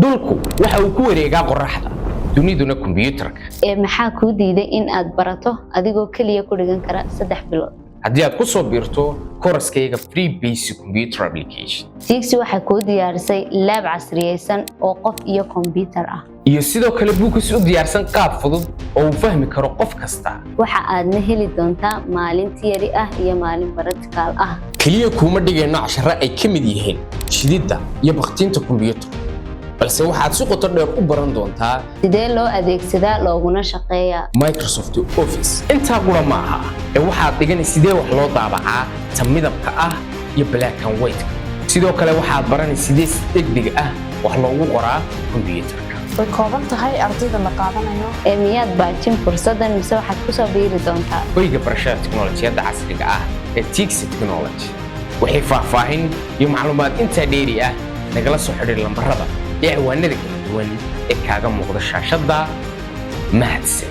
dhulku waxa uu ku wareegaa qorraxda duniduna kombiyuutarka maxaa kuu diiday in aad barato adigoo kaliya ku dhigan kara 3 bilood haddii aad ku soo biirto kooraskayga free basic computer application Tixi waxay kuu diyaarisay lab casriyeysan oo qof iyo kombiyuutar ah iyo sidoo kale buukus u diyaarsan qaab fudud oo uu fahmi karo qof kasta waxa aadna heli doontaa maalin tiyari ah iyo maalin baraticaal ah kaliya kuma dhigayno casharro ay ka mid yihiin shididda iyo bakhtiinta kombiyuutarka balse waxaad si qoto dheer u baran doontaa sidee loo adeegsadaa looguna shaqeeyaa Microsoft Office inta qura ma aha ee waxaad dhiganay sidee wax loo daabacaa ta midabka ah iyo black and white sidoo kale waxaad baranay sidee si degdeg ah wax loogu qoraa kombiyuutarka way kooban tahay ardayda la qaadanayo miyaad baajin fursadan mise waxaad ku soo biiri doontaa hoyga barashada tiknoolajiyadda casriga ah ee Tixi Technology waxay faahfaahin iyo macluumaad inta dheeri ah nagala soo xiriir lambarada ciwaanada kala duwan ee kaaga muuqda shaashada mahadsan